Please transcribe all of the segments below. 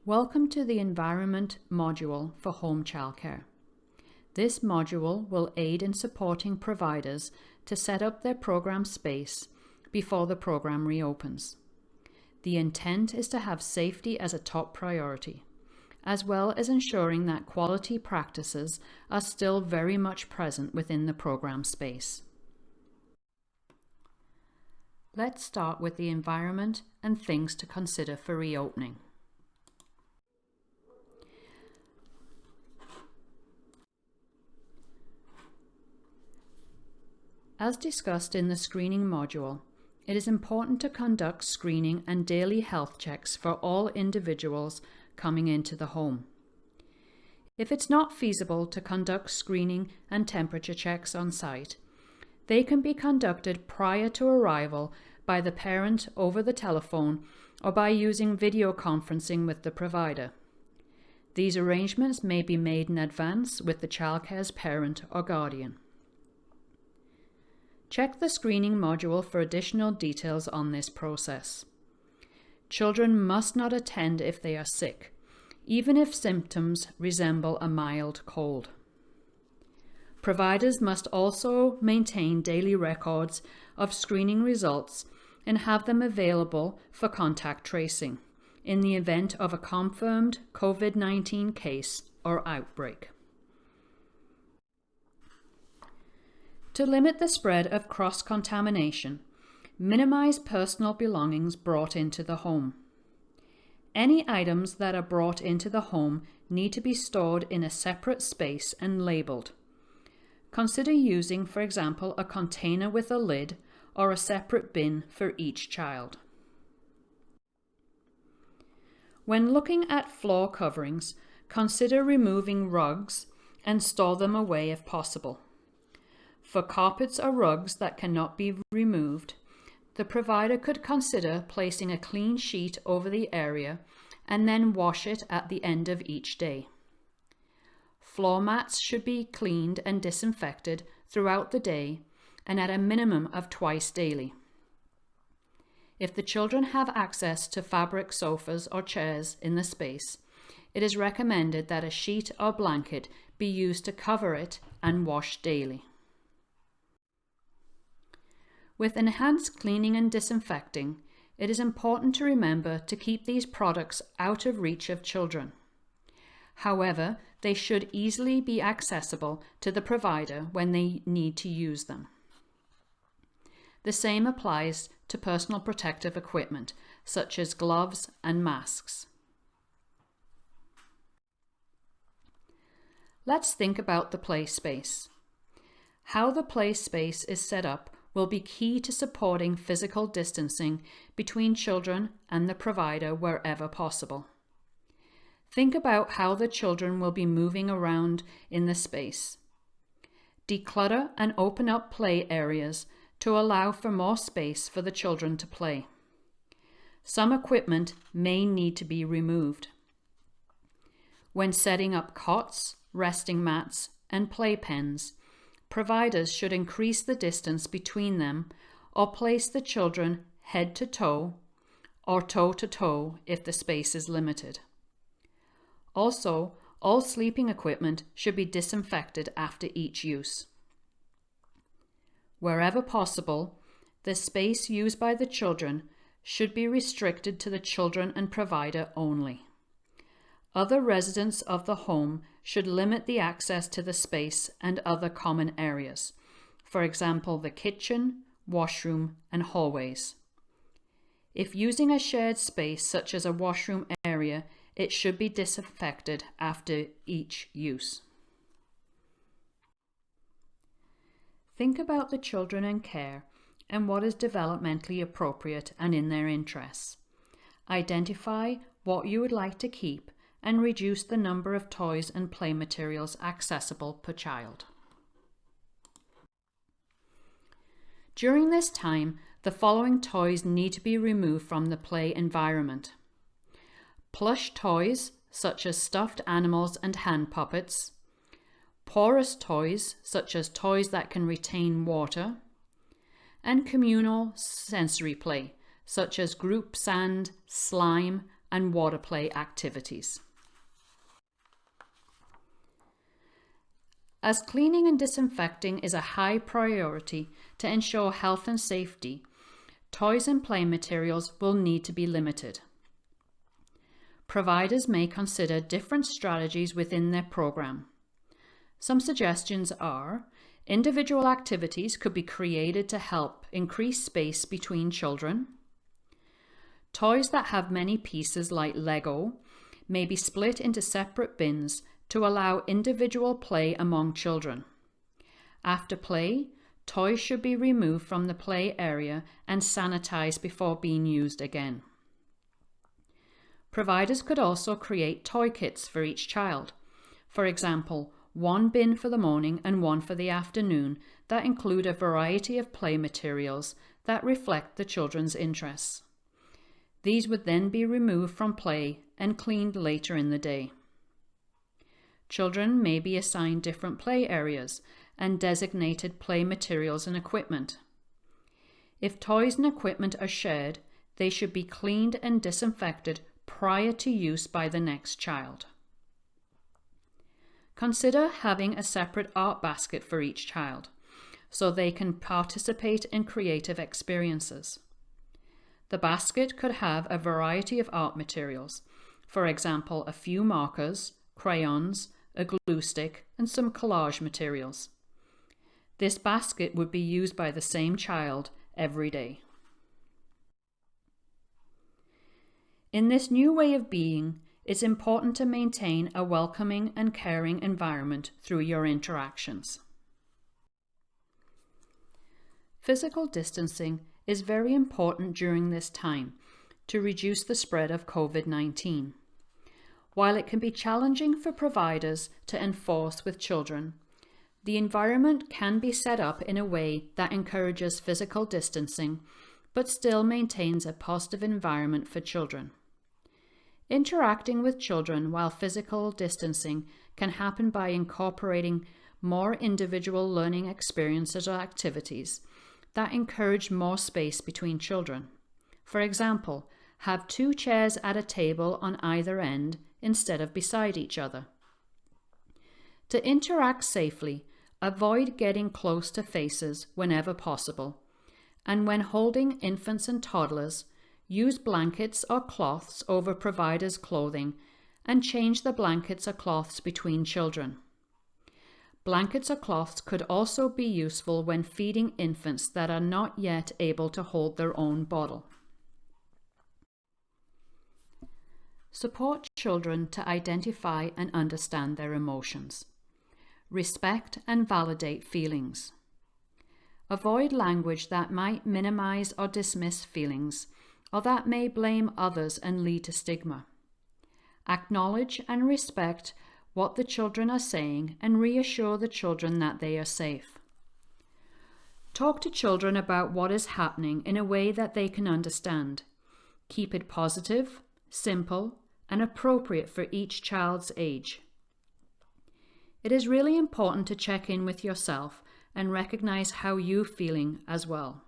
Welcome to the Environment module for home childcare. This module will aid in supporting providers to set up their program space before the program reopens. The intent is to have safety as a top priority, as well as ensuring that quality practices are still very much present within the program space. Let's start with the environment and things to consider for reopening. As discussed in the screening module, it is important to conduct screening and daily health checks for all individuals coming into the home. If it's not feasible to conduct screening and temperature checks on site, they can be conducted prior to arrival by the parent over the telephone or by using video conferencing with the provider. These arrangements may be made in advance with the childcare's parent or guardian. Check the screening module for additional details on this process. Children must not attend if they are sick, even if symptoms resemble a mild cold. Providers must also maintain daily records of screening results and have them available for contact tracing in the event of a confirmed COVID-19 case or outbreak. To limit the spread of cross-contamination, minimize personal belongings brought into the home. Any items that are brought into the home need to be stored in a separate space and labeled. Consider using, for example, a container with a lid or a separate bin for each child. When looking at floor coverings, consider removing rugs and store them away if possible. For carpets or rugs that cannot be removed, the provider could consider placing a clean sheet over the area and then wash it at the end of each day. Floor mats should be cleaned and disinfected throughout the day and at a minimum of twice daily. If the children have access to fabric sofas or chairs in the space, it is recommended that a sheet or blanket be used to cover it and wash daily. With enhanced cleaning and disinfecting, it is important to remember to keep these products out of reach of children. However, they should easily be accessible to the provider when they need to use them. The same applies to personal protective equipment, such as gloves and masks. Let's think about the play space. How the play space is set up will be key to supporting physical distancing between children and the provider wherever possible. Think about how the children will be moving around in the space. Declutter and open up play areas to allow for more space for the children to play. Some equipment may need to be removed. When setting up cots, resting mats, and playpens, providers should increase the distance between them or place the children head to toe or toe to toe if the space is limited. Also, all sleeping equipment should be disinfected after each use. Wherever possible, the space used by the children should be restricted to the children and provider only. Other residents of the home should limit the access to the space and other common areas, for example, the kitchen, washroom, and hallways. If using a shared space such as a washroom area, it should be disinfected after each use. Think about the children in care and what is developmentally appropriate and in their interests. Identify what you would like to keep and reduce the number of toys and play materials accessible per child. During this time, the following toys need to be removed from the play environment. Plush toys, such as stuffed animals and hand puppets. Porous toys, such as toys that can retain water. And communal sensory play, such as group sand, slime, and water play activities. As cleaning and disinfecting is a high priority to ensure health and safety, toys and play materials will need to be limited. Providers may consider different strategies within their program. Some suggestions are: individual activities could be created to help increase space between children. Toys that have many pieces like Lego may be split into separate bins to allow individual play among children. After play, toys should be removed from the play area and sanitized before being used again. Providers could also create toy kits for each child. For example, one bin for the morning and one for the afternoon that include a variety of play materials that reflect the children's interests. These would then be removed from play and cleaned later in the day. Children may be assigned different play areas and designated play materials and equipment. If toys and equipment are shared, they should be cleaned and disinfected prior to use by the next child. Consider having a separate art basket for each child, so they can participate in creative experiences. The basket could have a variety of art materials, for example, a few markers, crayons, a glue stick, and some collage materials. This basket would be used by the same child every day. In this new way of being, it's important to maintain a welcoming and caring environment through your interactions. Physical distancing is very important during this time to reduce the spread of COVID-19. While it can be challenging for providers to enforce with children, the environment can be set up in a way that encourages physical distancing, but still maintains a positive environment for children. Interacting with children while physical distancing can happen by incorporating more individual learning experiences or activities that encourage more space between children. For example, have 2 chairs at a table on either end instead of beside each other. To interact safely, avoid getting close to faces whenever possible, and when holding infants and toddlers, use blankets or cloths over providers' clothing and change the blankets or cloths between children. Blankets or cloths could also be useful when feeding infants that are not yet able to hold their own bottle. Support children to identify and understand their emotions. Respect and validate feelings. Avoid language that might minimize or dismiss feelings, or that may blame others and lead to stigma. Acknowledge and respect what the children are saying and reassure the children that they are safe. Talk to children about what is happening in a way that they can understand. Keep it positive, simple, and appropriate for each child's age. It is really important to check in with yourself and recognize how you're feeling as well.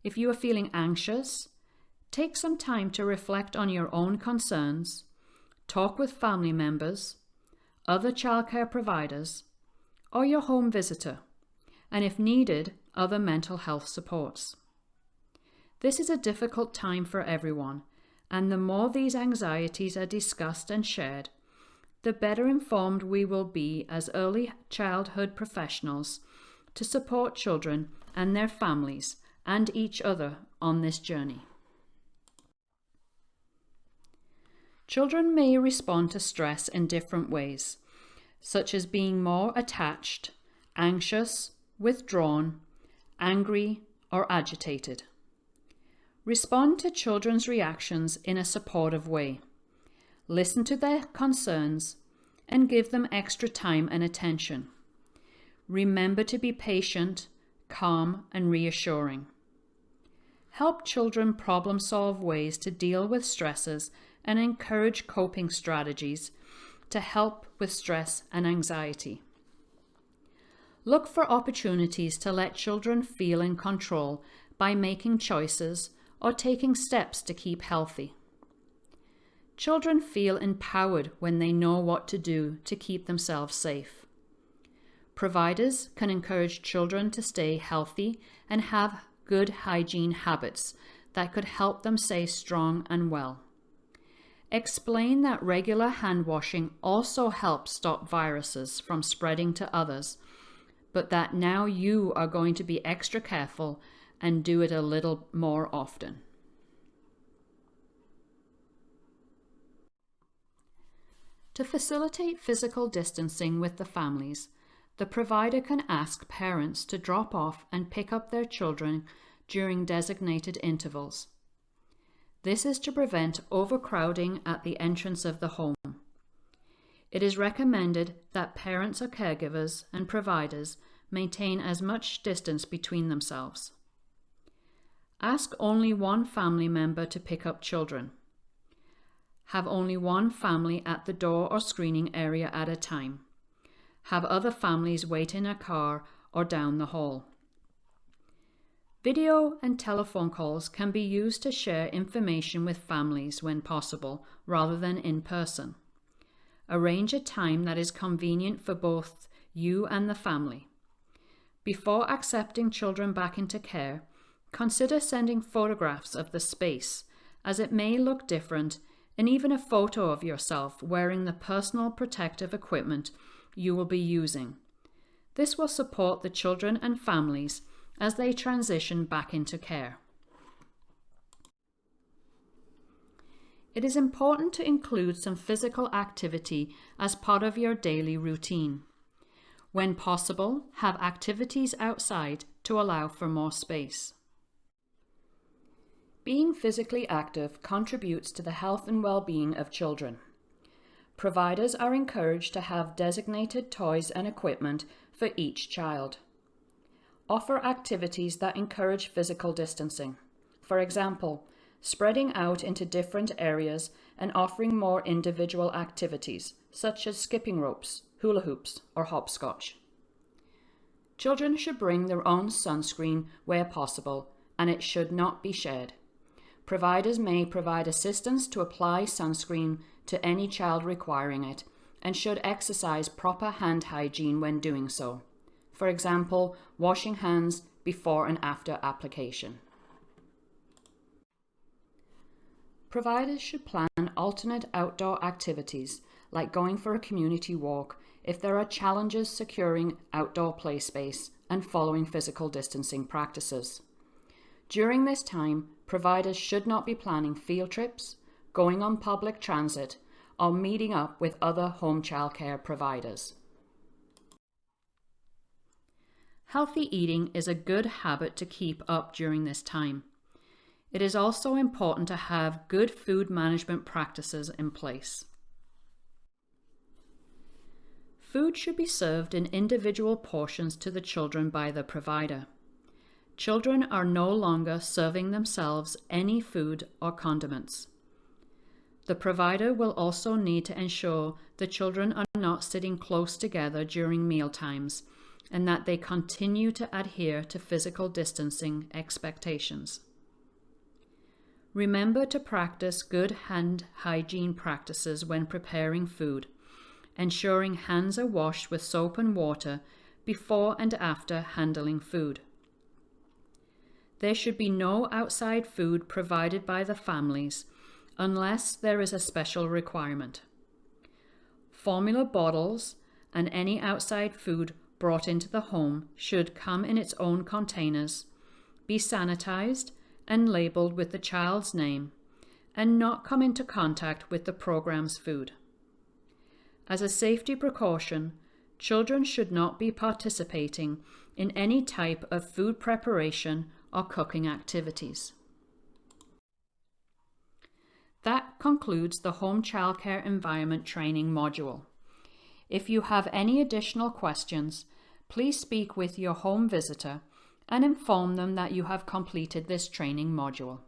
If you are feeling anxious, take some time to reflect on your own concerns, talk with family members, other childcare providers, or your home visitor, and if needed, other mental health supports. This is a difficult time for everyone, and the more these anxieties are discussed and shared, the better informed we will be as early childhood professionals to support children and their families and each other on this journey. Children may respond to stress in different ways, such as being more attached, anxious, withdrawn, angry, or agitated. Respond to children's reactions in a supportive way. Listen to their concerns and give them extra time and attention. Remember to be patient, calm, and reassuring. Help children problem solve ways to deal with stresses and encourage coping strategies to help with stress and anxiety. Look for opportunities to let children feel in control by making choices or taking steps to keep healthy. Children feel empowered when they know what to do to keep themselves safe. Providers can encourage children to stay healthy and have good hygiene habits that could help them stay strong and well. Explain that regular hand washing also helps stop viruses from spreading to others, but that now you are going to be extra careful and do it a little more often. To facilitate physical distancing with the families, the provider can ask parents to drop off and pick up their children during designated intervals. This is to prevent overcrowding at the entrance of the home. It is recommended that parents or caregivers and providers maintain as much distance between themselves. Ask only one family member to pick up children. Have only one family at the door or screening area at a time. Have other families wait in a car or down the hall. Video and telephone calls can be used to share information with families when possible, rather than in person. Arrange a time that is convenient for both you and the family. Before accepting children back into care, consider sending photographs of the space, as it may look different, and even a photo of yourself wearing the personal protective equipment you will be using. This will support the children and families as they transition back into care. It is important to include some physical activity as part of your daily routine. When possible, have activities outside to allow for more space. Being physically active contributes to the health and well-being of children. Providers are encouraged to have designated toys and equipment for each child. Offer activities that encourage physical distancing. For example, spreading out into different areas and offering more individual activities, such as skipping ropes, hula hoops, or hopscotch. Children should bring their own sunscreen where possible, and it should not be shared. Providers may provide assistance to apply sunscreen to any child requiring it, and should exercise proper hand hygiene when doing so. For example, washing hands before and after application. Providers should plan alternate outdoor activities, like going for a community walk, if there are challenges securing outdoor play space and following physical distancing practices. During this time, providers should not be planning field trips, going on public transit, or meeting up with other home childcare providers. Healthy eating is a good habit to keep up during this time. It is also important to have good food management practices in place. Food should be served in individual portions to the children by the provider. Children are no longer serving themselves any food or condiments. The provider will also need to ensure the children are not sitting close together during meal times, and that they continue to adhere to physical distancing expectations. Remember to practice good hand hygiene practices when preparing food, ensuring hands are washed with soap and water before and after handling food. There should be no outside food provided by the families unless there is a special requirement. Formula bottles and any outside food brought into the home should come in its own containers, be sanitized and labeled with the child's name, and not come into contact with the program's food. As a safety precaution, children should not be participating in any type of food preparation or cooking activities. That concludes the Home Childcare Environment Training module. If you have any additional questions, please speak with your home visitor and inform them that you have completed this training module.